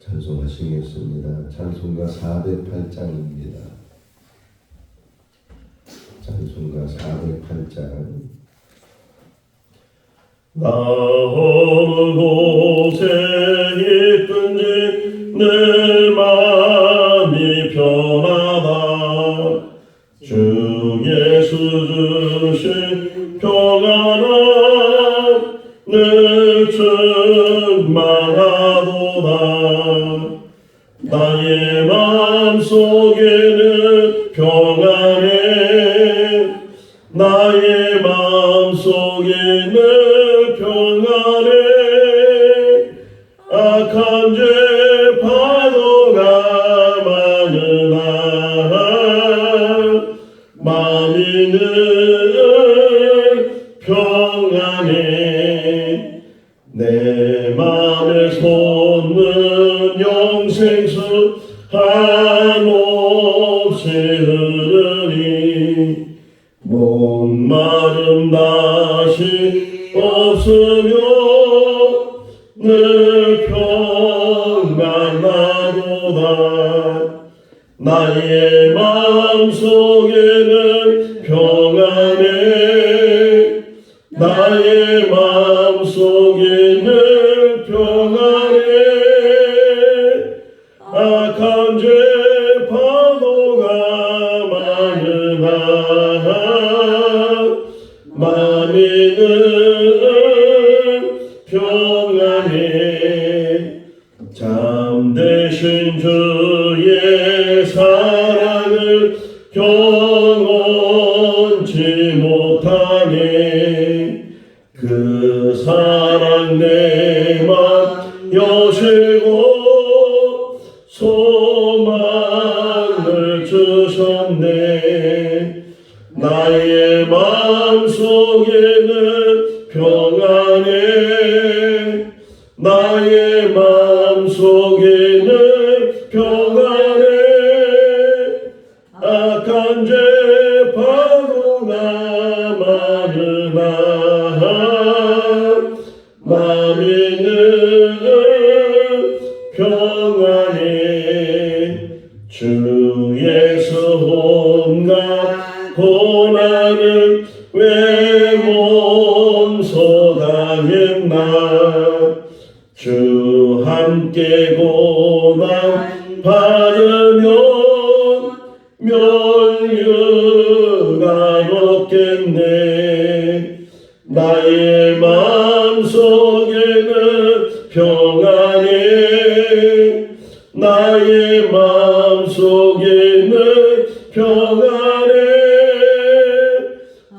찬송하시겠습니다. 찬송가 408장입니다. 찬송가 408장. 나 어느 곳에 있든지 내 마음이 편하다. 주 예수 주신 평안함 늘 충만하도다. 나의 마음속에는 평안해. 나의 마음속에는 평안해. 악한 죄 파도가 많으나 마음이 늘 평안해. 내 마음에 솟는 영생수 한없이 흐르니 목마름 다시 없으며 늘 평안하도다. 나의 마음속에는 평안해. 나의 마음속에는 평안해. 악한 죄 파도가 많으나 마음이 늘 평안해. 참되신 주의 사랑을 경험치 못하네. 그 사랑 내 맘 여시고 소망을 주셨네. 나의 마음속에는 평안해. 나의 마음속에는 평안해. 악한 죄 파도가 많으나 마음이 늘 평안해. 주 예수 온갖 고난을 왜 몸소당했나. 주 함께 고난 받으면 면류가 없겠네. 나의 마음속에는 평안해. 나의 마음속에는 평안해.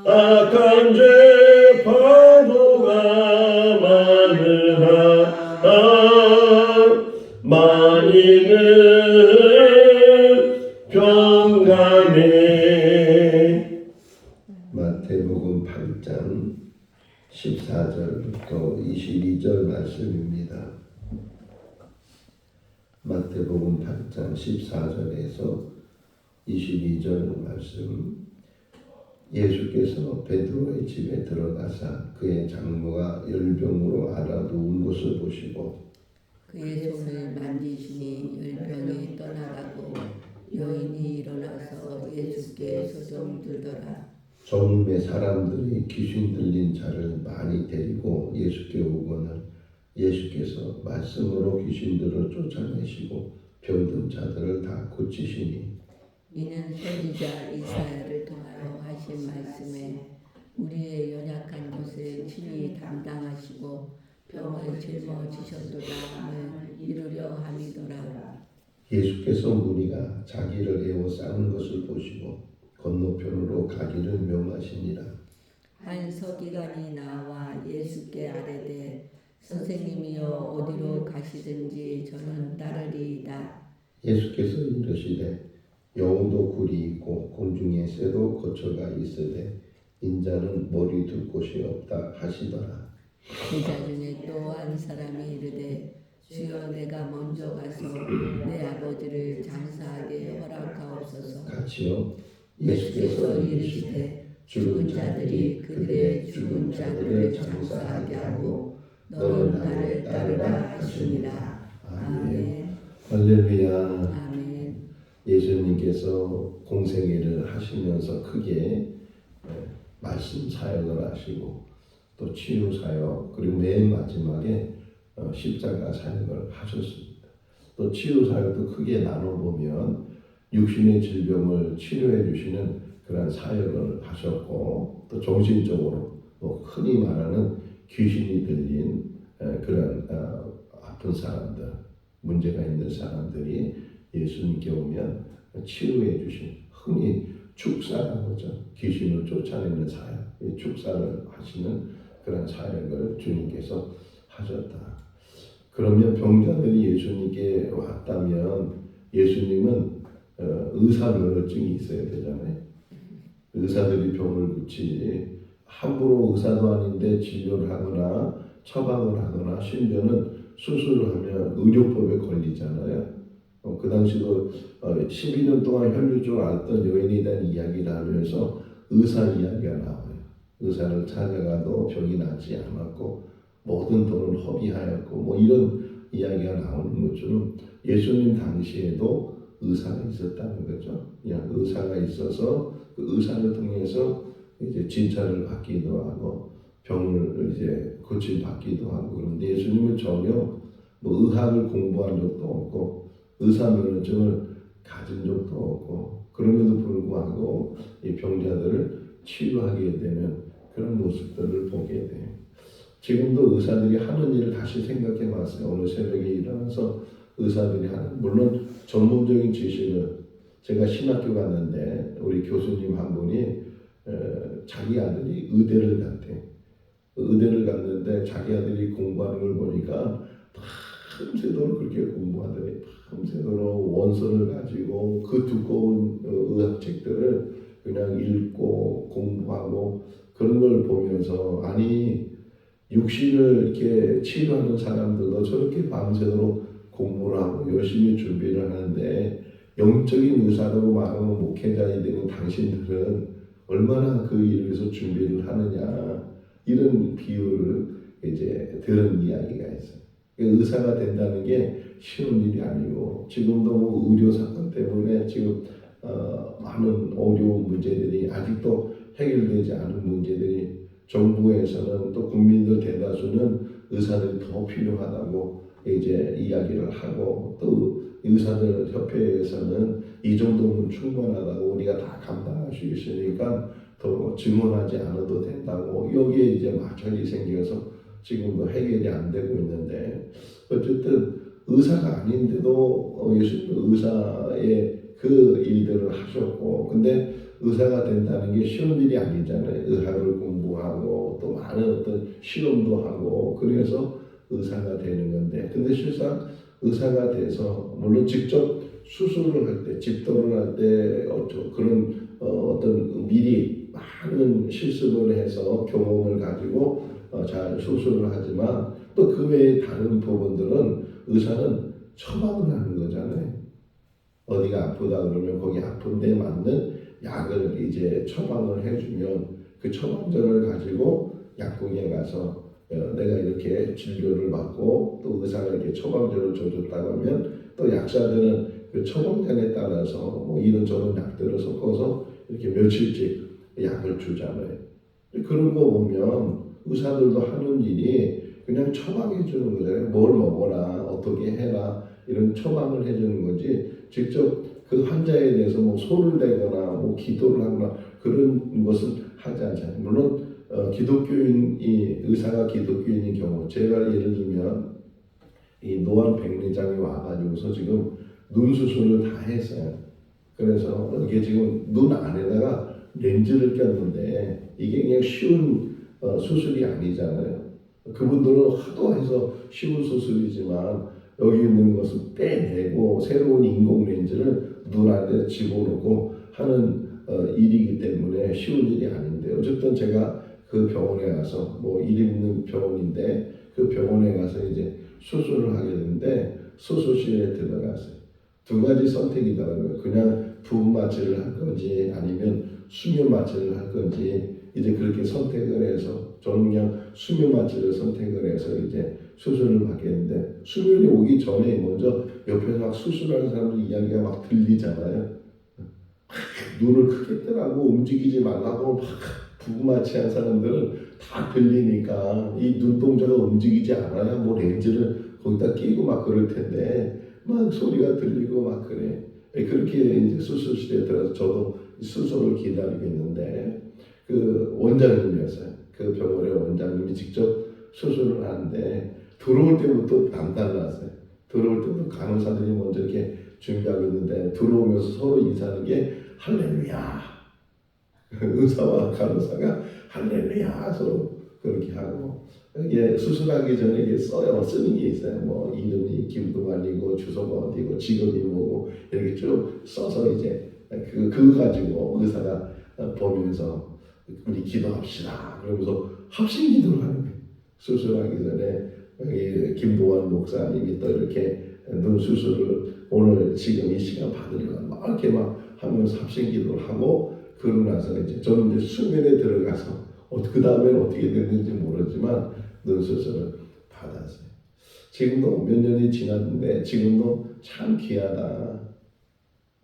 악한 죄 파도가 많으나 많이는 평안해. 마태복음 8장 14절부터 22절 말씀입니다. 마태복음 8장 14절에서 22절 말씀. 예수께서 베드로의 집에 들어가사 그의 장모가 열병으로 앓아 누운 것을 보시고 그의 손을 만지시니 열병이 떠나가고 여인이 일어나서 예수께 소정들더라. 저물매 사람들이 귀신 들린 자를 많이 데리고 예수께 오거늘 예수께서 말씀으로 귀신들을 쫓아내시고 병든 자들을 다 고치시니 이는 선지자 이사야를 통하여 하신 말씀에 우리의 연약한 것을 친히 담당하시고 병을 짊어지셨도다함을 이루려 함이더라. 예수께서 무리가 자기를 에워싸는 것을 보시고 건너편으로 가기를 명하시니라. 한 서기관이 나와 예수께 아뢰되 선생님이여 어디로 가시든지 저는 따르리이다. 예수께서 이르시되 여우도 굴이 있고 공중에 새도 거처가 있으되 인자는 머리 둘 곳이 없다 하시더라. 제자 중에 또 한 사람이 이르되 주여 내가 먼저 가서 내 아버지를 장사하게 허락하옵소서. 같이요. 예수께서 이르시되 죽은 자들이 그들의 죽은 자들을 장사하게 하고 너는 나를 따르라 하시니라. 아멘. 할렐루야. 아멘. 예수님께서 공생애를 하시면서 크게 말씀 사역을 하시고 또 치유 사역 그리고 맨 마지막에 십자가 사역을 하셨습니다. 또 치유 사역도 크게 나눠보면 육신의 질병을 치료해 주시는 그런 사역을 하셨고 또 정신적으로 뭐 흔히 말하는 귀신이 들린 그런 아픈 사람들 문제가 있는 사람들이 예수님께 오면 치유해 주신 흔히 축사라고 하죠. 귀신을 쫓아내는 사역, 이 축사를 하시는 그런 사역을 주님께서 하셨다. 그러면 병자들이 예수님께 왔다면 예수님은 의사 면허증이 있어야 되잖아요. 의사들이 병을 고치지 함부로 의사도 아닌데 진료를 하거나 처방을 하거나 심지어는 수술을 하면 의료법에 걸리잖아요. 그 당시도 12년 동안 혈류증을 앓던 여인에 대한 이야기를 하면서 의사 이야기가 나와요. 의사를 찾아가도 병이 낫지 않았고 모든 돈을 허비하였고 뭐 이런 이야기가 나오는 것처럼 예수님 당시에도 의사가 있었다는 거죠. 그냥 의사가 있어서 그 의사를 통해서 이제 진찰을 받기도 하고 병을 이제 고침 받기도 하고 그런데 예수님은 전혀 뭐 의학을 공부한 적도 없고 의사 면허증을 가진 적도 없고 그럼에도 불구하고 이 병자들을 치유하게 되는 그런 모습들을 보게 돼요. 지금도 의사들이 하는 일을 다시 생각해 봤어요. 오늘 새벽에 일어나서 의사들이 하는 물론 전문적인 지식은 제가 신학교 갔는데 우리 교수님 한 분이 자기 아들이 의대를 갔대. 의대를 갔는데 자기 아들이 공부하는 걸 보니까 밤새도록 그렇게 공부하더니 밤새도록 원서를 가지고 그 두꺼운 의학책들을 그냥 읽고 공부하고 그런 걸 보면서 아니 육신을 이렇게 치료하는 사람들도 저렇게 밤새도록 공부를 하고 열심히 준비를 하는데 영적인 의사로 말하면 목회자이 되는 당신들은 얼마나 그 일을 위해서 준비를 하느냐 이런 비유를 이제 들은 이야기가 있어요. 의사가 된다는 게 쉬운 일이 아니고 지금도 뭐 의료 사건 때문에 지금 많은 어려운 문제들이 아직도 해결되지 않은 문제들이 정부에서는 또 국민들 대다수는 의사들이 더 필요하다고 이제 이야기를 하고 또 의사들 협회에서는 이 정도면 충분하다고 우리가 다 감당할 수 있으니까 더 증언하지 않아도 된다고 여기에 이제 마찰이 생겨서 지금도 해결이 안 되고 있는데 어쨌든 의사가 아닌데도 예수님은 의사의 그 일들을 하셨고 근데 의사가 된다는 게 쉬운 일이 아니잖아요. 의학을 공부하고 또 많은 어떤 실험도 하고 그래서 의사가 되는 건데 근데 실상 의사가 돼서 물론 직접 수술을 할 때 집도를 할 때 그런 어떤 미리 많은 실습을 해서 경험을 가지고 잘 수술을 하지만 또 그 외에 다른 부분들은 의사는 처방을 하는 거잖아요. 어디가 아프다 그러면 거기 아픈 데 맞는 약을 이제 처방을 해주면 그 처방전을 가지고 약국에 가서 내가 이렇게 진료를 받고 또 의사가 이렇게 처방전을 줘줬다고 하면 또 약사들은 그 처방전에 따라서 뭐 이런저런 약들을 섞어서 이렇게 며칠씩 약을 주잖아요. 그런 거 보면 의사들도 하는 일이 그냥 처방해 주는 거잖아요. 뭘 먹어라, 어떻게 해라 이런 처방을 해주는 거지 직접 그 환자에 대해서 뭐 손을 대거나 뭐 기도를 하거나 그런 것은 하지 않잖아요. 물론 기독교인이 의사가 기독교인인 경우 제가 예를 들면 이 노안 백내장이 와가지고서 지금 눈 수술을 다 했어요. 그래서 이게 지금 눈 안에다가 렌즈를 꼈는데 이게 그냥 쉬운 수술이 아니잖아요. 그분들은 하도 해서 쉬운 수술이지만 여기 있는 것을 빼내고 새로운 인공 렌즈를 눈 안에 집어넣고 하는 일이기 때문에 쉬운 일이 아닌데 어쨌든 제가 그 병원에 가서 뭐 일 있는 병원인데 그 병원에 가서 이제 수술을 하게 됐는데 수술실에 들어갔어요. 두 가지 선택이더라고요. 그냥 부분 마취를 할 건지 아니면 수면 마취를 할 건지 이제 그렇게 선택을 해서 저는 그냥 수면 마취를 선택을 해서 이제 수술을 받겠는데 수면이 오기 전에 먼저 옆에서 막 수술하는 사람들 이야기가 막 들리잖아요. 눈을 크게 뜨라고 움직이지 말라고 막 부구마취한 사람들은 다 들리니까 이 눈동자가 움직이지 않아야 뭐 렌즈를 거기다 끼고 막 그럴 텐데 막 소리가 들리고 막 그래. 그렇게 이제 수술실에 들어서 저도 수술을 기다리고 있는데 그 원장님이었어요. 그 병원의 원장님이 직접 수술을 하는데 들어올 때부터 남달랐어요. 들어올 때부터 간호사들이 먼저 이렇게 준비하고 있는데 들어오면서 서로 인사하는 게 할렐루야. 의사와 간호사가 할렐루야 서로 그렇게 하고 이게 수술하기 전에 이게 써요. 쓰는 게 있어요. 뭐 이름이 김동환이고 주소가 어디고 직업이 뭐고 이렇게 쭉 써서 이제 그거 가지고 의사가 보면서 우리 기도합시다. 그러면서 합심 기도를 하는 거예요. 수술하기 전에 여기 김동환 목사님이 또 이렇게 눈 수술을 오늘 지금 이 시간 받으려고 막 이렇게 막 하면서 합심 기도를 하고 그러고 나서 이제 저는 이제 수면에 들어가서 그 다음에는 어떻게 됐는지 모르지만 눈 수술을 받았어요. 지금도 몇 년이 지났는데 지금도 참 귀하다.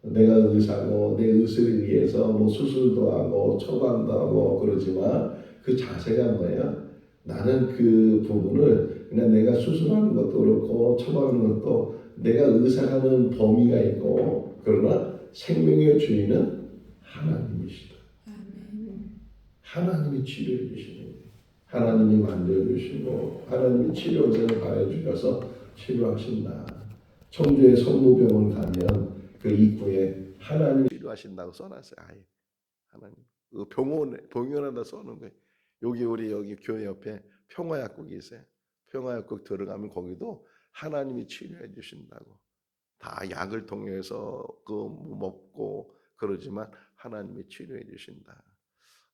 내가 의사고 내 의술에 의해서 뭐 수술도 하고 처방도 하고 그러지만 그 자세가 뭐예요? 나는 그 부분을 그냥 내가 수술하는 것도 그렇고 처방하는 것도 내가 의사라는 범위가 있고 그러나 생명의 주인은 하나님이시다. 하나님이 치료해 주시는 거예요. 하나님이 만져주시고 하나님이 치료선을 가해 주셔서 치료하신다. 청주의 성모병원 가면 그 입구에 하나님이 치료하신다고 써놨어요. 아예 하나님. 그 병원에다 써놓은 거예요. 여기 교회 옆에 평화약국이 있어요. 평화약국 들어가면 거기도 하나님이 치료해 주신다고. 다 약을 통해서 그 먹고 그러지만 하나님이 치료해 주신다.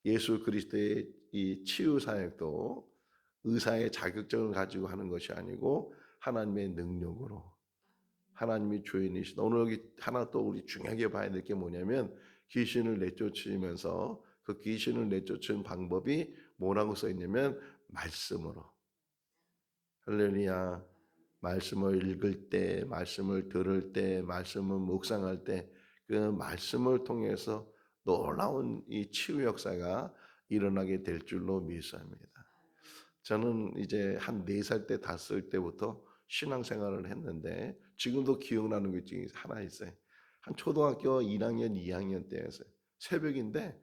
예수 그리스도의 이 치유 사역도 의사의 자격증을 가지고 하는 것이 아니고 하나님의 능력으로 하나님이 주인이시다. 오늘 여기 하나 또 우리 중요하게 봐야 될 게 뭐냐면 귀신을 내쫓으면서 그 귀신을 내쫓은 방법이 뭐라고 써 있냐면 말씀으로. 할렐루야. 말씀을 읽을 때, 말씀을 들을 때, 말씀을 묵상할 때 그 말씀을 통해서 놀라운 이 치유 역사가 일어나게 될 줄로 믿습니다. 저는 이제 한 4살 때 5살 때부터 신앙생활을 했는데 지금도 기억나는 것 중에 하나 있어요. 한 초등학교 1학년, 2학년 때였어요. 새벽인데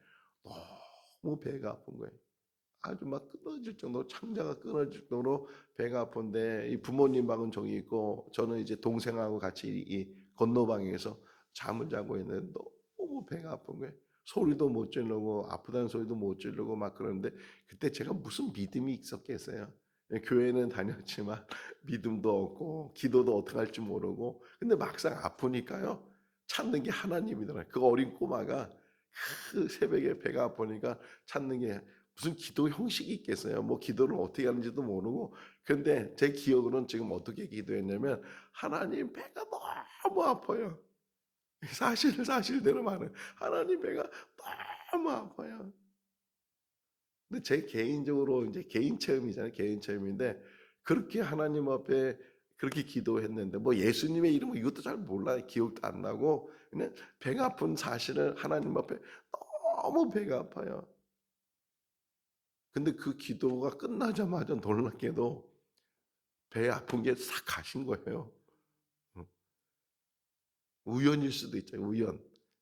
너무 배가 아픈 거예요. 아주 막 끊어질 정도로 창자가 끊어질 정도로 배가 아픈데 이 부모님 방은 저기 있고 저는 이제 동생하고 같이 이 건너방에서 잠을 자고 있는데 너무 배가 아픈 거예요. 소리도 못 지르고 아프다는 소리도 못 지르고 막 그러는데 그때 제가 무슨 믿음이 있었겠어요. 교회는 다녔지만 믿음도 없고 기도도 어떻게 할지 모르고 근데 막상 아프니까요 찾는 게 하나님이더라고요. 그 어린 꼬마가 그 새벽에 배가 아프니까 찾는 게 무슨 기도 형식이 있겠어요. 뭐 기도를 어떻게 하는지도 모르고 근데 제 기억으로는 지금 어떻게 기도했냐면 하나님 배가 너무 아파요. 사실대로 말해 하나님 배가 너무 아파요. 근데 제 개인적으로 이제 개인 체험이잖아요. 개인 체험인데 그렇게 하나님 앞에 그렇게 기도했는데 뭐 예수님의 이름 이것도 잘 몰라요. 기억도 안 나고 그냥 배가 아픈 사실을 하나님 앞에 너무 배가 아파요. 근데 그 기도가 끝나자마자 놀랍게도 배 아픈 게 싹 가신 거예요. 우연일 수도 있죠. 우연.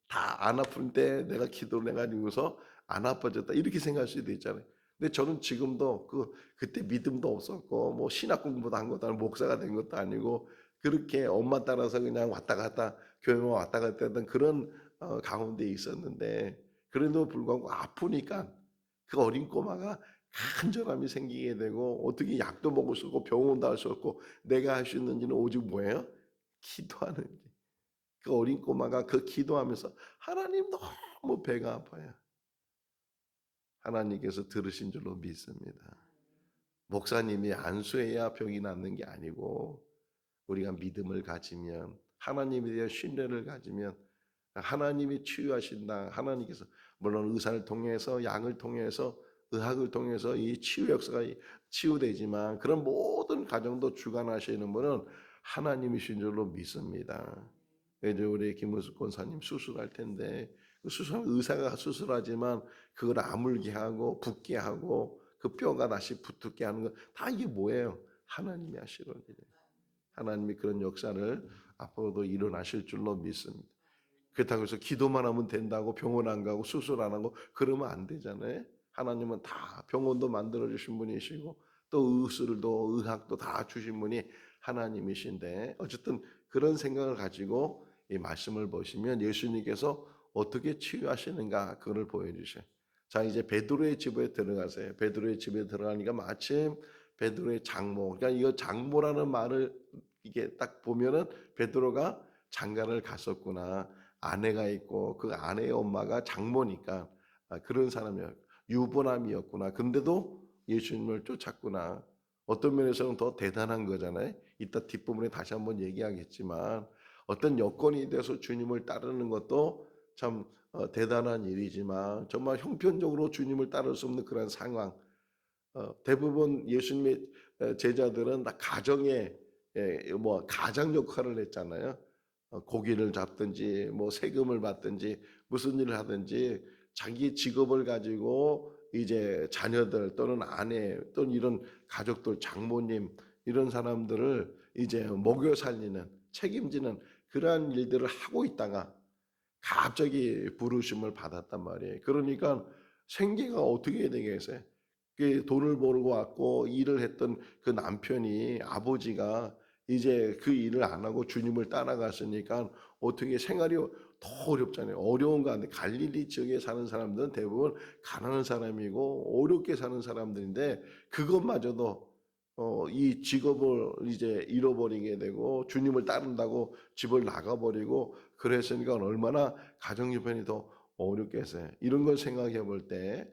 다 안 아픈데 내가 기도를 해가지고서 안 아파졌다 이렇게 생각할 수도 있잖아요. 근데 저는 지금도 그때 믿음도 없었고 뭐 신학 공부도 한 것도 아니고 목사가 된 것도 아니고 그렇게 엄마 따라서 그냥 왔다 갔다 교회만 왔다 갔다 했던 그런 가운데 있었는데 그래도 불구하고 아프니까 그 어린 꼬마가 간절함이 생기게 되고 어떻게 약도 먹을 수 없고 병원도 할 수 없고 내가 할 수 있는지는 오직 뭐예요? 기도하는 게. 그 어린 꼬마가 그 기도하면서 하나님 너무 배가 아파요. 하나님께서 들으신 줄로 믿습니다. 목사님이 안수해야 병이 낫는 게 아니고 우리가 믿음을 가지면 하나님에 대한 신뢰를 가지면 하나님이 치유하신다. 하나님께서 물론 의사를 통해서 약을 통해서 의학을 통해서 이 치유 역사가 치유되지만 그런 모든 과정도 주관하시는 분은 하나님이신 줄로 믿습니다. 이제 우리 김은숙 권사님 수술할 텐데 그 수술 의사가 수술하지만 그걸 아물게 하고 붓게 하고 그 뼈가 다시 붙게 하는 거 다 이게 뭐예요? 하나님이 하시는 일이에요. 하나님이 그런 역사를 앞으로도 일어나실 줄로 믿습니다. 그렇다고 해서 기도만 하면 된다고 병원 안 가고 수술 안 하고 그러면 안 되잖아요. 하나님은 다 병원도 만들어 주신 분이시고 또 의술도 의학도 다 주신 분이 하나님이신데 어쨌든 그런 생각을 가지고 이 말씀을 보시면 예수님께서 어떻게 치유하시는가 그걸 보여주셔요. 자 이제 베드로의 집에 들어가세요. 베드로의 집에 들어가니까 마침 베드로의 장모 그러니까 이거 장모라는 말을 이게 딱 보면은 베드로가 장가를 갔었구나. 아내가 있고 그 아내의 엄마가 장모니까 그런 사람이었 유부남이었구나. 근데도 예수님을 쫓았구나. 어떤 면에서는 더 대단한 거잖아요. 이따 뒷부분에 다시 한번 얘기하겠지만 어떤 여건이 돼서 주님을 따르는 것도 참 대단한 일이지만 정말 형편적으로 주님을 따를 수 없는 그런 상황. 대부분 예수님의 제자들은 다 가정의 뭐 가장 역할을 했잖아요. 고기를 잡든지 뭐 세금을 받든지 무슨 일을 하든지 자기 직업을 가지고 이제 자녀들 또는 아내 또는 이런 가족들 장모님 이런 사람들을 이제 먹여 살리는 책임지는 그러한 일들을 하고 있다가 갑자기 부르심을 받았단 말이에요. 그러니까 생계가 어떻게 되겠어요? 그 돈을 벌고 왔고 일을 했던 그 남편이 아버지가 이제 그 일을 안 하고 주님을 따라갔으니까 어떻게 생활이 더 어렵잖아요. 어려운 가운데 갈릴리 지역에 사는 사람들은 대부분 가난한 사람이고 어렵게 사는 사람들인데 그것마저도 이 직업을 이제 잃어버리게 되고 주님을 따른다고 집을 나가버리고 그랬으니까 얼마나 가정 형편이 더 어렵겠어요. 이런 걸 생각해 볼때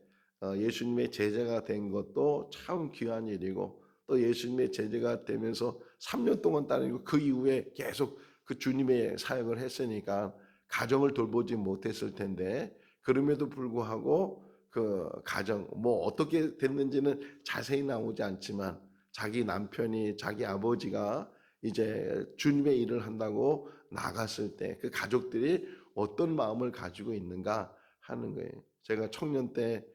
예수님의 제자가 된 것도 참 귀한 일이고 또 예수님의 제자가 되면서 3년 동안 따르고 그 이후에 계속 그 주님의 사역을 했으니까 가정을 돌보지 못했을 텐데 그럼에도 불구하고 그 가정 뭐 어떻게 됐는지는 자세히 나오지 않지만 자기 남편이 자기 아버지가 이제 주님의 일을 한다고 나갔을 때 그 가족들이 어떤 마음을 가지고 있는가 하는 거예요. 제가 청년 때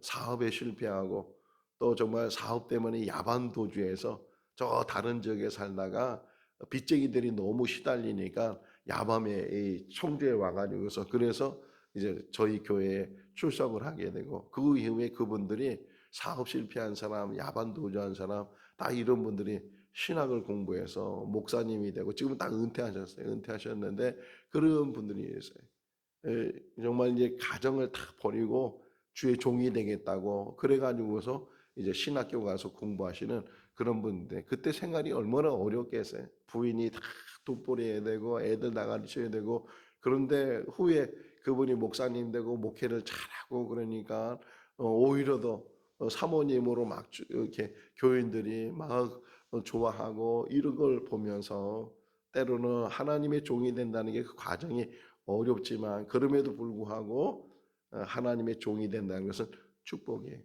사업에 실패하고 또 정말 사업 때문에 야반 도주해서 저 다른 지역에 살다가 빚쟁이들이 너무 시달리니까 야밤에 이 청주에 와가지고서 그래서 이제 저희 교회에 출석을 하게 되고 그 이후에 그분들이 사업 실패한 사람, 야반 도주한 사람 다 이런 분들이 신학을 공부해서 목사님이 되고 지금은 다 은퇴하셨어요. 은퇴하셨는데 그런 분들이 있어요. 정말 이제 가정을 다 버리고 주의 종이 되겠다고 그래가지고서 이제 신학교 가서 공부하시는 그런 분인데 그때 생활이 얼마나 어렵겠어요. 부인이 다 돈벌이 해야 되고 애들 나가셔야 되고 그런데 후에 그분이 목사님 되고 목회를 잘하고 그러니까 오히려 더 사모님으로 막 이렇게 교인들이 막 좋아하고 이런 걸 보면서 때로는 하나님의 종이 된다는 게 그 과정이 어렵지만 그럼에도 불구하고 하나님의 종이 된다는 것은 축복이에요.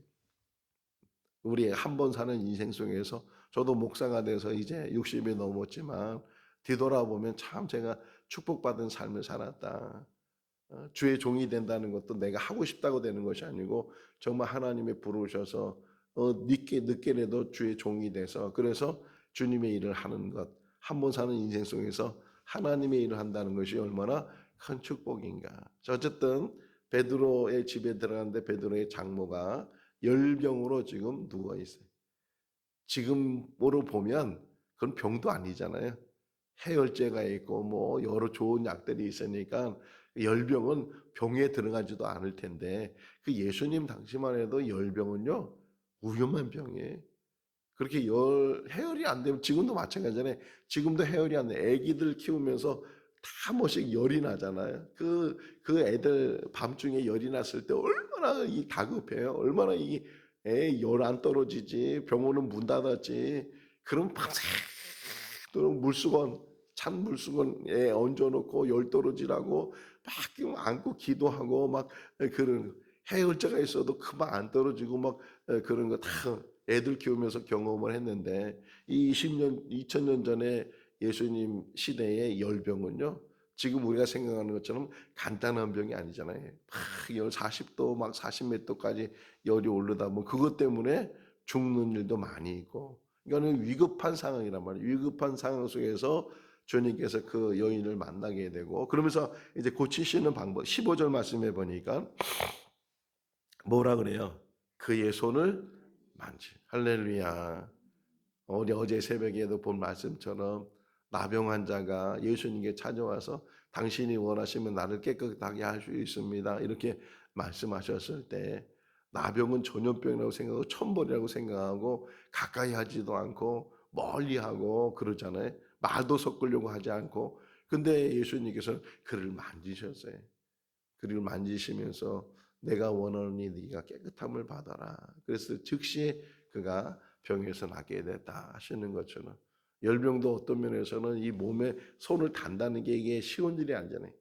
우리 한 번 사는 인생 속에서 저도 목사가 돼서 이제 60이 넘었지만 뒤돌아보면 참 제가 축복받은 삶을 살았다. 주의 종이 된다는 것도 내가 하고 싶다고 되는 것이 아니고 정말 하나님이 부르셔서 늦게라도 주의 종이 돼서 그래서 주님의 일을 하는 것. 한 번 사는 인생 속에서 하나님의 일을 한다는 것이 얼마나 큰 축복인가. 어쨌든 베드로의 집에 들어갔는데 베드로의 장모가 열병으로 지금 누워 있어요. 지금으로 보면 그건 병도 아니잖아요. 해열제가 있고 뭐 여러 좋은 약들이 있으니까 열병은 병에 들어가지도 않을 텐데 그 예수님 당시만 해도 열병은요 위험한 병이에요. 그렇게 해열이 안 되면 지금도 마찬가지잖아요. 지금도 해열이 안 돼. 애기들 키우면서 다 한 번씩 열이 나잖아요. 그 애들 밤중에 열이 났을 때 얼마나 이 다급해요. 얼마나 이 애 열 안 떨어지지. 병원은 문 닫았지. 그럼 밤새 또는 물수건 찬 물수건에 얹어놓고 열 떨어지라고 막 안고 기도하고 막 그런 해열제가 있어도 금방 안 떨어지고 막 그런 거 다 애들 키우면서 경험을 했는데 이 2000년 전에 예수님 시대의 열병은요. 지금 우리가 생각하는 것처럼 간단한 병이 아니잖아요. 막 40도 막 40몇 도까지 열이 오르다 뭐 그것 때문에 죽는 일도 많이 있고 이거는 위급한 상황이란 말이에요. 위급한 상황 속에서 주님께서 그 여인을 만나게 되고 그러면서 이제 고치시는 방법 15절 말씀해 보니까 뭐라 그래요? 그의 손을 만지. 할렐루야. 어제 새벽에도 본 말씀처럼 나병 환자가 예수님께 찾아와서 당신이 원하시면 나를 깨끗하게 할 수 있습니다. 이렇게 말씀하셨을 때 나병은 전염병이라고 생각하고 천벌이라고 생각하고 가까이 하지도 않고 멀리하고 그러잖아요. 말도 섞으려고 하지 않고 근데 예수님께서는 그를 만지셨어요. 그를 만지시면서 내가 원하노니 네가 깨끗함을 받아라. 그래서 즉시 그가 병에서 낫게 됐다 하시는 것처럼 열병도 어떤 면에서는 이 몸에 손을 단다는 게 이게 쉬운 일이 아니잖아요.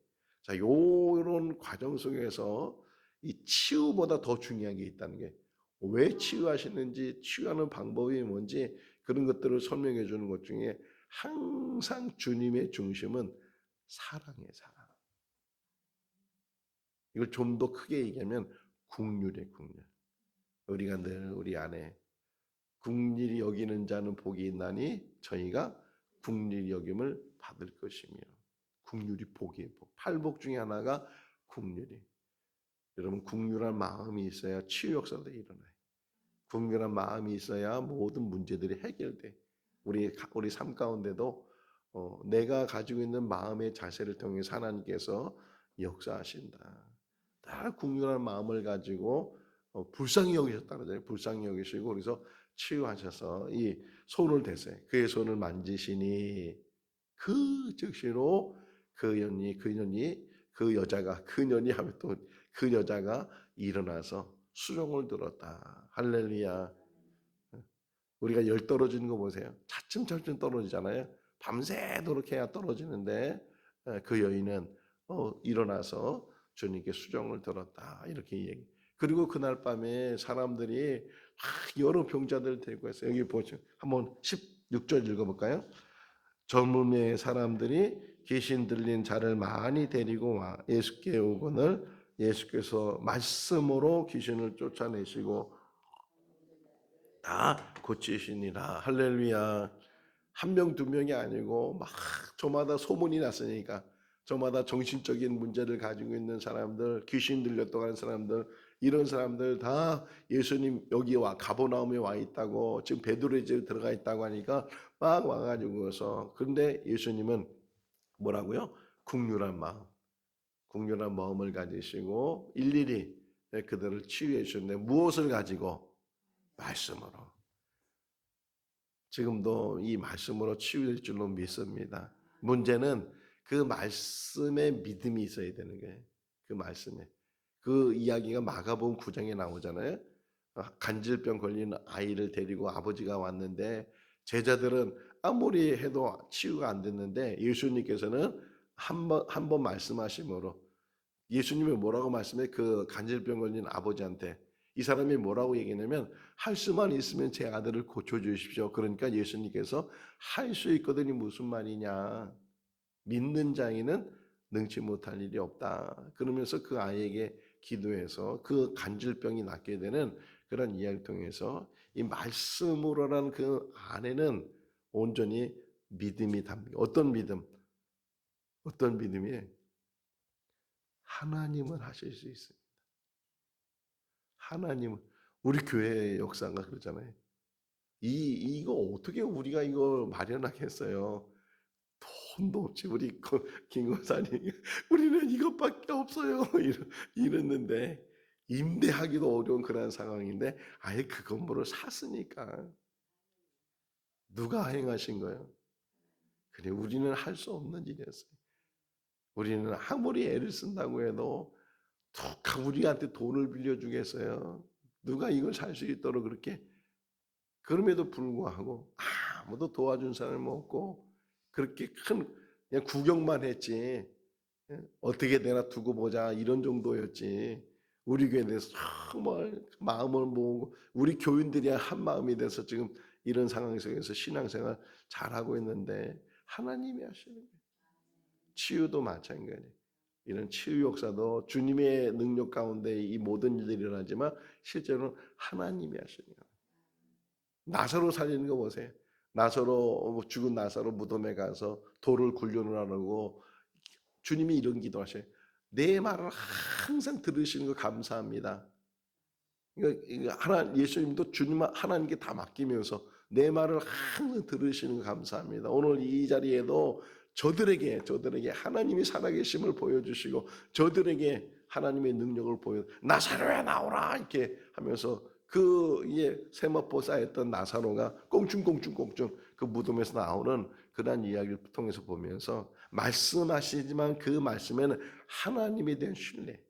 자, 요런 과정 속에서 이 치유보다 더 중요한 게 있다는 게 왜 치유하시는지 치유하는 방법이 뭔지 그런 것들을 설명해 주는 것 중에 항상 주님의 중심은 사랑이에요, 사랑. 이걸 좀 더 크게 얘기하면 국률이에요, 국률. 우리가 늘 우리 안에 국률이 여기는 자는 복이 있나니 저희가 국률이 여김을 받을 것이며 국률이 복이에요. 복. 팔복 중에 하나가 국률이. 여러분 국률한 마음이 있어야 치유 역사도 일어나요. 국률한 마음이 있어야 모든 문제들이 해결돼. 우리 삶 가운데도 내가 가지고 있는 마음의 자세를 통해서 하나님께서 역사하신다. 다 국률한 마음을 가지고 불쌍히 여기셨다는 거예요. 불쌍히 여기시고 그래서 치유하셔서 이 손을 대세요. 그의 손을 만지시니 그 즉시로 그년이 하면 또 그 여자가 일어나서 수종을 들었다. 할렐루야. 우리가 열 떨어지는 거 보세요. 차츰차츰 떨어지잖아요. 밤새도록 해야 떨어지는데 그 여인은 일어나서 주님께 수종을 들었다. 이렇게 얘기. 그리고 그날 밤에 사람들이 여러 병자들 데리고 왔어요. 여기 보시죠. 한번 16절 읽어볼까요? 젊음의 사람들이 귀신 들린 자를 많이 데리고 와 예수께 오거늘 예수께서 말씀으로 귀신을 쫓아내시고 다 고치시니라. 할렐루야. 한 명, 두 명이 아니고 막 저마다 소문이 났으니까 저마다 정신적인 문제를 가지고 있는 사람들, 귀신 들렸다고 하는 사람들, 이런 사람들 다 예수님 여기 가버나움에 와 있다고 지금 베드로의 집에 들어가 있다고 하니까 막 와가지고서 근데 예수님은 뭐라고요? 국률한 마음을 가지시고 일일이 그들을 치유해 주셨는데 무엇을 가지고? 말씀으로. 지금도 이 말씀으로 치유될 줄로 믿습니다. 문제는 그 말씀에 믿음이 있어야 되는 거예요. 그 말씀에. 그 이야기가 마가복음 9장에 나오잖아요. 간질병 걸린 아이를 데리고 아버지가 왔는데 제자들은 아무리 해도 치유가 안 됐는데 예수님께서는 한 번 말씀하심으로 예수님이 뭐라고 말씀해? 그 간질병 걸린 아버지한테 이 사람이 뭐라고 얘기냐면 할 수만 있으면 제 아들을 고쳐주십시오. 그러니까 예수님께서 할 수 있거든이 무슨 말이냐. 믿는 자에는 능치 못할 일이 없다. 그러면서 그 아이에게 기도해서 그 간질병이 낫게 되는 그런 이야기를 통해서 이 말씀으로라는 그 안에는 온전히 믿음이 담겨. 어떤 믿음? 어떤 믿음이에요? 하나님은 하실 수 있어요. 하나님은 우리 교회 역사가 그러잖아요. 이거 어떻게 우리가 이거 마련하겠어요? 돈도 없지 우리 김고사님 우리는 이것밖에 없어요 이랬는데 임대하기도 어려운 그런 상황인데 아예 그 건물을 샀으니까 누가 행하신 거예요? 그래 우리는 할 수 없는 일이었어요. 우리는 아무리 애를 쓴다고 해도 누가 우리한테 돈을 빌려주겠어요? 누가 이걸 살 수 있도록 그렇게 그럼에도 불구하고 아무도 도와준 사람이 없고 그렇게 그냥 구경만 했지 어떻게 내가 두고 보자 이런 정도였지 우리 교회에 대해서 정말 마음을 모으고 우리 교인들이 한 마음이 돼서 지금 이런 상황 속에서 신앙생활 잘하고 있는데 하나님이 하시는 거예요. 치유도 마찬가지예요. 이런 치유 역사도 주님의 능력 가운데 이 모든 일들이 일어나지만 실제로는 하나님이 하시는 거예요. 나사로 살리는 거 보세요. 나사로 죽은 나사로 무덤에 가서 돌을 굴려놓으라고 주님이 이런 기도하셔요. 내 말을 항상 들으시는 거 감사합니다. 그러니까 예수님도 주님 하나님께 다 맡기면서 내 말을 항상 들으시는 거 감사합니다. 오늘 이 자리에도 저들에게 하나님이 살아계심을 보여주시고 저들에게 하나님의 능력을 보여 나사로야 나오라 이렇게 하면서 그 세마포 쌓였던 나사로가 꽁충꽁충 그 무덤에서 나오는 그런 이야기를 통해서 보면서 말씀하시지만 그 말씀에는 하나님에 대한 신뢰,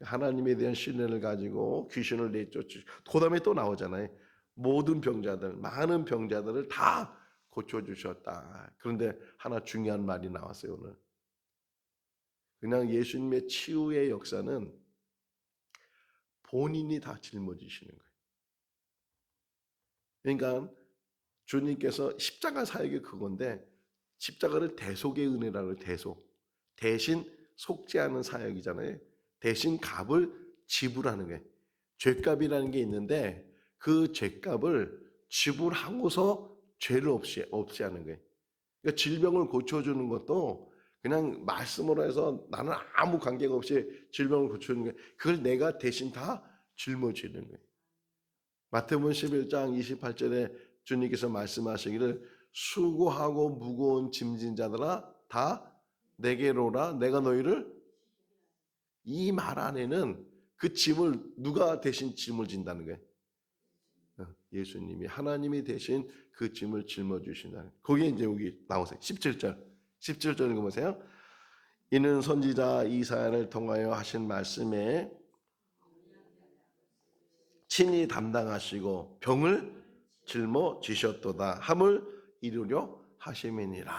하나님에 대한 신뢰를 가지고 귀신을 내쫓으시고 그 다음에 또 나오잖아요. 모든 병자들, 많은 병자들을 다 고쳐주셨다. 그런데 하나 중요한 말이 나왔어요 오늘. 그냥 예수님의 치유의 역사는 본인이 다 짊어지시는 거예요. 그러니까 주님께서 십자가 사역이 그건데 십자가를 대속의 은혜라고 대속. 대신 속지 않은 사역이잖아요. 대신 값을 지불하는 거예요. 죄값이라는 게 있는데 그 죄값을 지불하고서 죄를 없이 하는 거예요. 그러니까 질병을 고쳐주는 것도 그냥 말씀으로 해서 나는 아무 관계가 없이 질병을 고쳐주는 거예요. 그걸 내가 대신 다 짊어지는 거예요. 마태복음 11장 28절에 주님께서 말씀하시기를 수고하고 무거운 짐진 자들아 다 내게로 오라 내가 너희를 이 말 안에는 그 짐을 누가 대신 짐을 진다는 거예요? 예수님이 하나님이 대신 그 짐을 짊어주신다는 거기에 이제 여기 나오세요. 17절 읽어보세요. 이는 선지자 이사야를 통하여 하신 말씀에 친히 담당하시고 병을 짊어지셨도다 함을 이루려 하심이니라.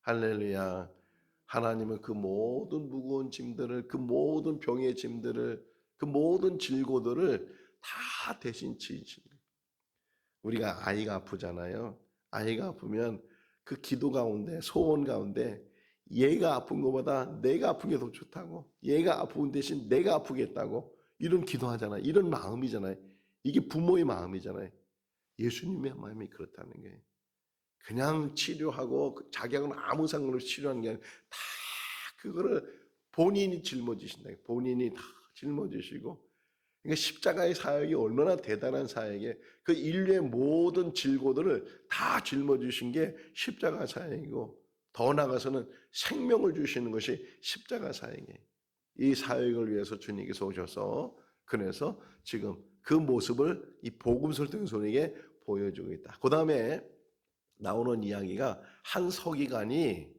할렐루야. 하나님은 그 모든 무거운 짐들을 그 모든 병의 짐들을 그 모든 질고들을 다 대신 지으신 거예요. 우리가 아이가 아프잖아요. 아이가 아프면 그 기도 가운데 소원 가운데 얘가 아픈 것보다 내가 아픈 게 더 좋다고 얘가 아픈 대신 내가 아프겠다고 이런 기도하잖아요. 이런 마음이잖아요. 이게 부모의 마음이잖아요. 예수님의 마음이 그렇다는 거예요. 그냥 치료하고 자기하고는 아무 상관없이 치료하는 게 아니라 다 그거를 본인이 짊어지신다. 본인이 다 짊어지시고 그러니까 십자가의 사역이 얼마나 대단한 사역에 그 인류의 모든 질고들을 다 짊어지신 게 십자가 사역이고 더 나아가서는 생명을 주시는 것이 십자가 사역이에요. 이 사역을 위해서 주님께서 오셔서 그래서 지금 그 모습을 이 복음서를 통해서 우리에게 보여주고 있다. 그 다음에 나오는 이야기가 한 서기관이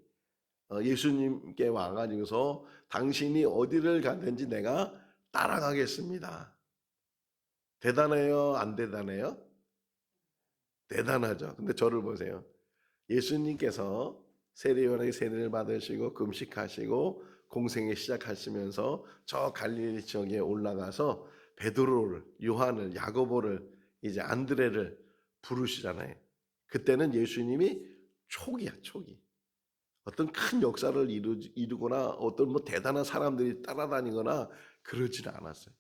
예수님께 와가지고서 당신이 어디를 가든지 내가 따라가겠습니다. 대단해요? 안 대단해요? 대단하죠. 근데 저를 보세요. 예수님께서 세례요한에게 세례를 받으시고 금식하시고 공생애 시작하시면서 저 갈릴리 지역에 올라가서 베드로를, 요한을, 야고보를, 이제 안드레를 부르시잖아요. 그때는 예수님이 초기야, 초기. 어떤 큰 역사를 이루거나 어떤 뭐 대단한 사람들이 따라다니거나 그러지는 않았어요.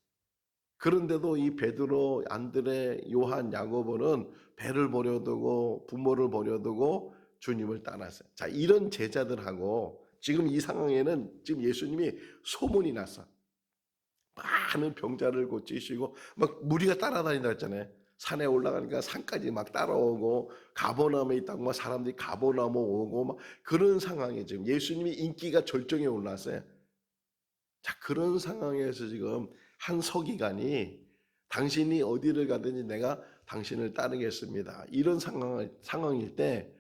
그런데도 이 베드로, 안드레, 요한, 야고보는 배를 버려두고 부모를 버려두고 주님을 따랐어요. 자, 이런 제자들하고 지금 이 상황에는 지금 예수님이 소문이 났어. 많은 병자를 고치시고 막 무리가 따라다닌다 했잖아요. 산에 올라가니까 산까지 막 따라오고 가버나움에 있다고 막 사람들이 가버나움 오고 막 그런 상황에 지금 예수님이 인기가 절정에 올랐어요. 자, 그런 상황에서 지금 한 서기관이 당신이 어디를 가든지 내가 당신을 따르겠습니다. 이런 상황일 때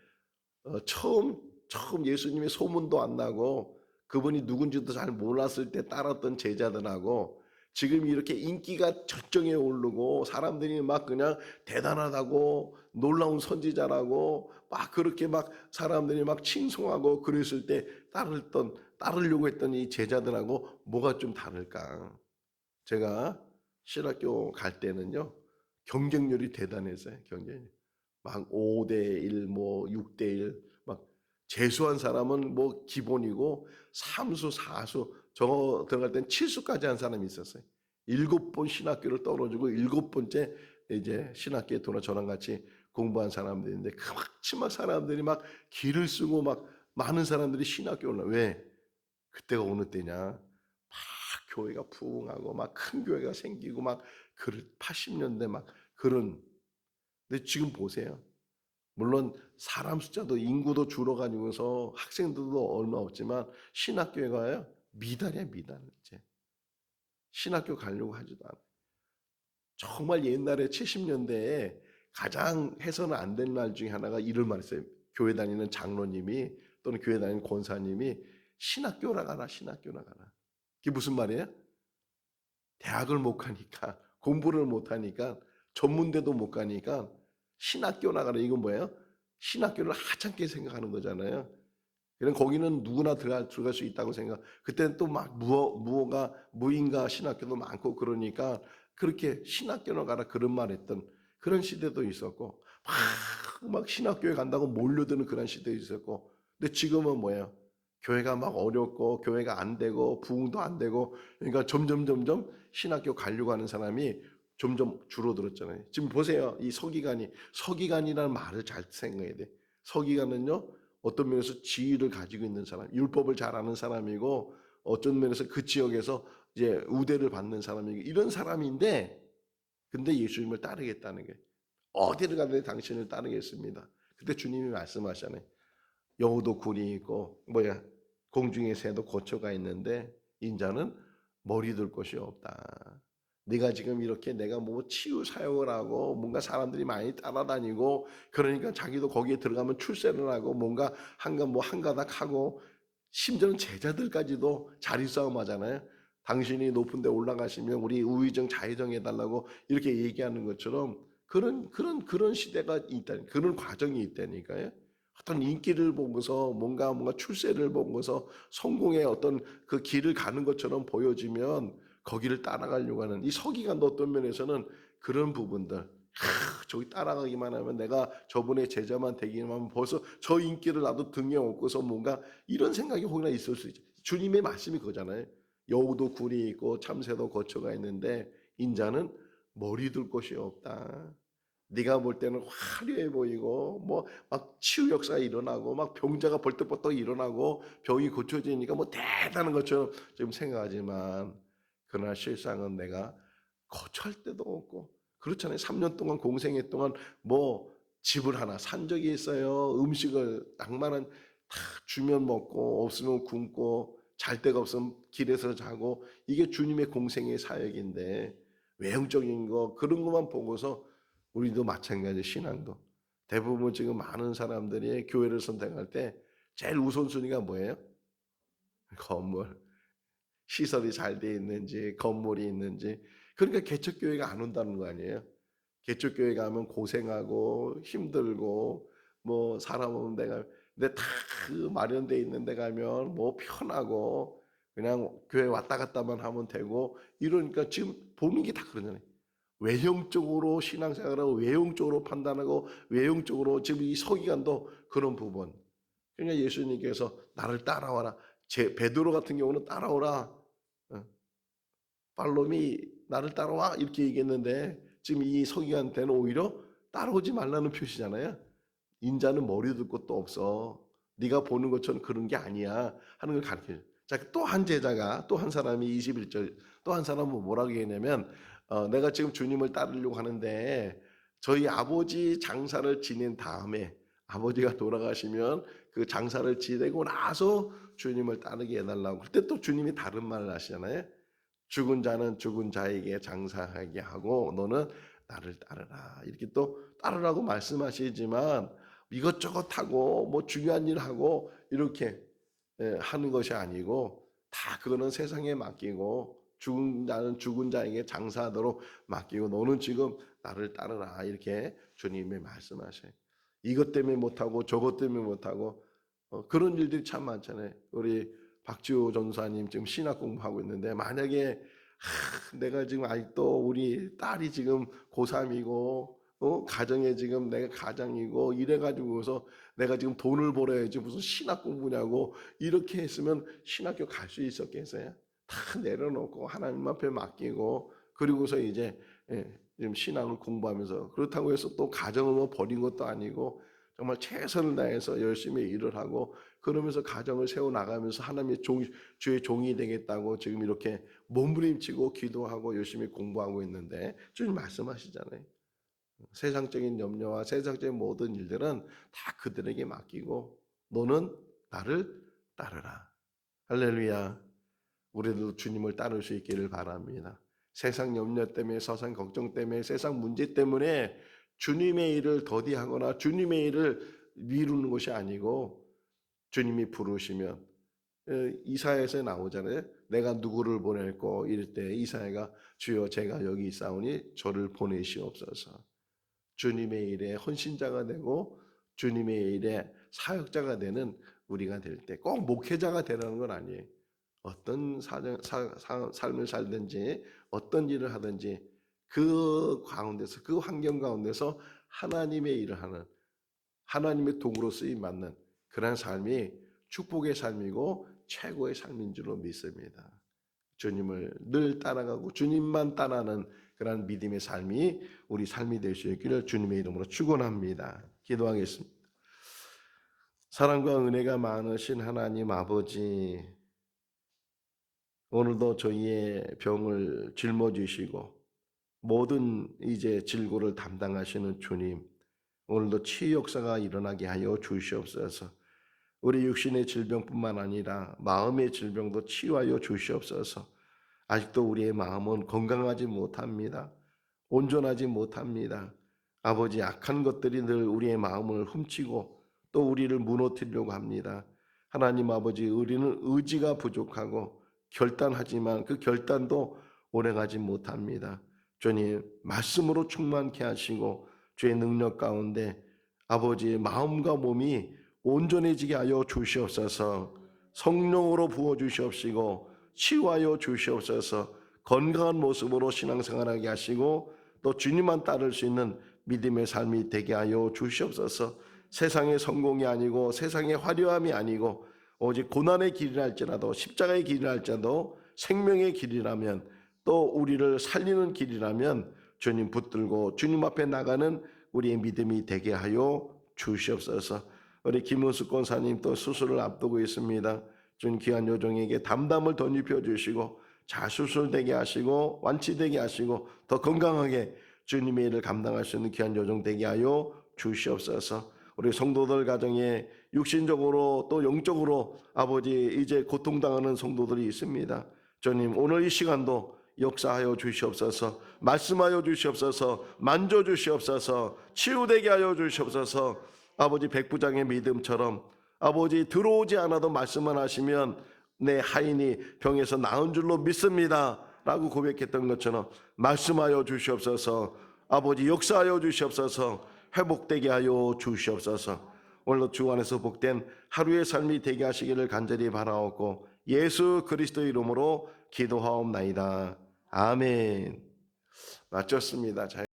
처음 예수님의 소문도 안 나고 그분이 누군지도 잘 몰랐을 때 따랐던 제자들하고 지금 이렇게 인기가 절정에 오르고 사람들이 막 그냥 대단하다고 놀라운 선지자라고 막 그렇게 막 사람들이 막 칭송하고 그랬을 때 따르려고 했던 이 제자들하고 뭐가 좀 다를까? 제가 신학교 갈 때는요, 경쟁률이 대단했어요. 경쟁률. 막 5대1, 뭐 6대1, 막 재수한 사람은 뭐 기본이고, 삼수, 사수, 저 들어갈 땐 칠수까지 한 사람이 있었어요. 7번 신학교를 떨어지고 7번째 이제 신학교에 돌아 저랑 같이 공부한 사람들인데, 그렇지만 사람들이 막 길을 쓰고 막 많은 사람들이 신학교 올라. 왜? 그때가 어느 때냐? 막 교회가 부흥하고 막 큰 교회가 생기고 막 80년대 막 그런. 근데 지금 보세요. 물론 사람 숫자도 인구도 줄어가지고서 학생들도 얼마 없지만 신학교가요 미달이야 미달. 이제 신학교 가려고 하지도 않아. 정말 옛날에 70년대에 가장 해서는 안 될 말 중에 하나가 이런 말했어요. 교회 다니는 장로님이 또는 교회 다니는 권사님이 신학교라 가라, 신학교라 가라. 그게 무슨 말이에요? 대학을 못 가니까, 공부를 못 하니까, 전문대도 못 가니까 신학교 나가라. 이건 뭐예요? 신학교를 하찮게 생각하는 거잖아요. 그럼 거기는 누구나 들어갈 수 있다고 생각. 그때는 또 막 무인가 신학교도 많고 그러니까 그렇게 신학교로 가라 그런 말 했던 그런 시대도 있었고 막 신학교에 간다고 몰려드는 그런 시대도 있었고. 근데 지금은 뭐예요? 교회가 막 어렵고 교회가 안 되고 부흥도 안 되고 그러니까 점점 신학교 가려고 하는 사람이 점점 줄어들었잖아요. 지금 보세요. 이 서기관이라는 말을 잘 생각해야 돼. 서기관은요. 어떤 면에서 지위를 가지고 있는 사람, 율법을 잘 아는 사람이고 어떤 면에서 그 지역에서 이제 우대를 받는 사람이고 이런 사람인데 근데 예수님을 따르겠다는 게 어디를 가든 당신을 따르겠습니다. 그때 주님이 말씀하시잖아요. 여우도 굴이 있고 공중의 새도 거처가 있는데 인자는 머리 둘 곳이 없다. 네가 지금 이렇게 내가 뭐 치유 사역을 하고 뭔가 사람들이 많이 따라다니고 그러니까 자기도 거기에 들어가면 출세를 하고 뭔가 한가닥 하고 심지어는 제자들까지도 자리 싸움 하잖아요. 당신이 높은 데 올라가시면 우리 우의정 좌의정 해달라고 이렇게 얘기하는 것처럼 그런 시대가 있다. 그런 과정이 있다니까요. 어떤 인기를 보고서 뭔가 출세를 보고서 성공의 어떤 그 길을 가는 것처럼 보여지면 거기를 따라가려고 하는 이 서기관도 어떤 면에서는 그런 부분들 저기 따라가기만 하면 내가 저분의 제자만 되기만 하면 벌써 저 인기를 나도 등에 업고서 뭔가 이런 생각이 혹이나 있을 수 있죠. 주님의 말씀이 그거잖아요. 여우도 굴이 있고 참새도 거처가 있는데 인자는 머리 둘 곳이 없다. 네가 볼 때는 화려해 보이고 막 치유 역사가 일어나고 막 병자가 벌떡벌떡 일어나고 병이 고쳐지니까 대단한 것처럼 지금 생각하지만 그러나 실상은 내가 거처할 데도 없고 그렇잖아요. 3년 동안 공생애 동안 집을 하나 산 적이 있어요. 음식을 낭만은 다 주면 먹고 없으면 굶고 잘 데가 없으면 길에서 자고 이게 주님의 공생의 사역인데 외형적인 거 그런 것만 보고서 우리도 마찬가지 신앙도 대부분 지금 많은 사람들이 교회를 선택할 때 제일 우선순위가 뭐예요? 건물, 시설이 잘 돼 있는지, 건물이 있는지. 그러니까 개척교회가 안 온다는 거 아니에요? 개척교회 가면 고생하고 힘들고 사람 오는 데가 근데 다 그 마련돼 있는 데 가면 편하고 그냥 교회 왔다 갔다만 하면 되고 이러니까 지금 보는 게 다 그러잖아요. 외형적으로 신앙생활하고 외형적으로 판단하고 외형적으로 지금 이 서기관도 그런 부분. 그러니까 예수님께서 나를 따라와라. 베드로 같은 경우는 따라오라. 팔로미 나를 따라와 이렇게 얘기했는데 지금 이 서기관한테는 오히려 따라오지 말라는 표시잖아요. 인자는 머리 둘 것도 없어. 네가 보는 것처럼 그런 게 아니야 하는 걸 가르쳐요. 자, 또 한 제자가 또 한 사람이 21절 또 한 사람은 뭐라고 얘기했냐면 내가 지금 주님을 따르려고 하는데 저희 아버지 장사를 지낸 다음에 아버지가 돌아가시면 그 장사를 지내고 나서 주님을 따르게 해달라고. 그때 또 주님이 다른 말을 하시잖아요. 죽은 자는 죽은 자에게 장사하게 하고 너는 나를 따르라. 이렇게 또 따르라고 말씀하시지만 이것저것 하고 중요한 일 하고 이렇게 하는 것이 아니고 다 그거는 세상에 맡기고 죽은 자는 죽은 자에게 장사하도록 맡기고 너는 지금 나를 따르라. 이렇게 주님이 말씀하셔요. 이것 때문에 못하고 저것 때문에 못하고 그런 일들이 참 많잖아요. 우리 박지호 전사님 지금 신학 공부하고 있는데 만약에 내가 지금 아직도 우리 딸이 지금 고3이고 가정에 지금 내가 가장이고 이래가지고서 내가 지금 돈을 벌어야지 무슨 신학 공부냐고 이렇게 했으면 신학교 갈 수 있었겠어요? 다 내려놓고 하나님 앞에 맡기고 그리고서 이제 지금 신학을 공부하면서 그렇다고 해서 또 가정을 뭐 버린 것도 아니고 정말 최선을 다해서 열심히 일을 하고 그러면서 가정을 세워나가면서 하나님의 주의 종이 되겠다고 지금 이렇게 몸부림치고 기도하고 열심히 공부하고 있는데 주님 말씀하시잖아요. 세상적인 염려와 세상적인 모든 일들은 다 그들에게 맡기고 너는 나를 따르라. 할렐루야. 우리도 주님을 따를 수 있기를 바랍니다. 세상 염려 때문에 세상 걱정 때문에 세상 문제 때문에 주님의 일을 더디하거나 주님의 일을 미루는 것이 아니고 주님이 부르시면 이사야에서 나오잖아요. 내가 누구를 보낼고 이럴 때 이사야가 주여 제가 여기 있사오니 저를 보내시옵소서. 주님의 일에 헌신자가 되고 주님의 일에 사역자가 되는 우리가 될 때 꼭 목회자가 되라는 건 아니에요. 어떤 삶을 살든지 어떤 일을 하든지 그 가운데서 그 환경 가운데서 하나님의 일을 하는 하나님의 도구로 쓰임 받는 그런 삶이 축복의 삶이고 최고의 삶인 줄로 믿습니다. 주님을 늘 따라가고 주님만 따라하는 그런 믿음의 삶이 우리 삶이 될 수 있기를 주님의 이름으로 축원합니다. 기도하겠습니다. 사랑과 은혜가 많으신 하나님 아버지, 오늘도 저희의 병을 짊어지시고 모든 이제 질고를 담당하시는 주님, 오늘도 치유 역사가 일어나게 하여 주시옵소서. 우리 육신의 질병뿐만 아니라 마음의 질병도 치유하여 주시옵소서. 아직도 우리의 마음은 건강하지 못합니다. 온전하지 못합니다. 아버지, 악한 것들이 늘 우리의 마음을 훔치고 또 우리를 무너뜨리려고 합니다. 하나님 아버지, 우리는 의지가 부족하고 결단하지만 그 결단도 오래가지 못합니다. 주님, 말씀으로 충만케 하시고 주의 능력 가운데 아버지의 마음과 몸이 온전해지게 하여 주시옵소서. 성령으로 부어주시옵시고 치유하여 주시옵소서. 건강한 모습으로 신앙생활하게 하시고 또 주님만 따를 수 있는 믿음의 삶이 되게 하여 주시옵소서. 세상의 성공이 아니고 세상의 화려함이 아니고 오직 고난의 길이랄지라도 십자가의 길이랄지라도 생명의 길이라면 또 우리를 살리는 길이라면 주님 붙들고 주님 앞에 나가는 우리의 믿음이 되게 하여 주시옵소서. 우리 김은숙 권사님 또 수술을 앞두고 있습니다. 주님 귀한 요정에게 담담을 덧입혀 주시고 잘 수술되게 하시고 완치되게 하시고 더 건강하게 주님의 일을 감당할 수 있는 귀한 요정 되게 하여 주시옵소서. 우리 성도들 가정에 육신적으로 또 영적으로 아버지 이제 고통당하는 성도들이 있습니다. 주님 오늘 이 시간도 역사하여 주시옵소서. 말씀하여 주시옵소서. 만져주시옵소서. 치유되게 하여 주시옵소서. 아버지 백부장의 믿음처럼 아버지 들어오지 않아도 말씀만 하시면 내 하인이 병에서 나은 줄로 믿습니다 라고 고백했던 것처럼 말씀하여 주시옵소서. 아버지 역사하여 주시옵소서. 회복되게 하여 주시옵소서. 오늘도 주 안에서 복된 하루의 삶이 되게 하시기를 간절히 바라옵고 예수 그리스도의 이름으로 기도하옵나이다. 아멘. 마쳤습니다.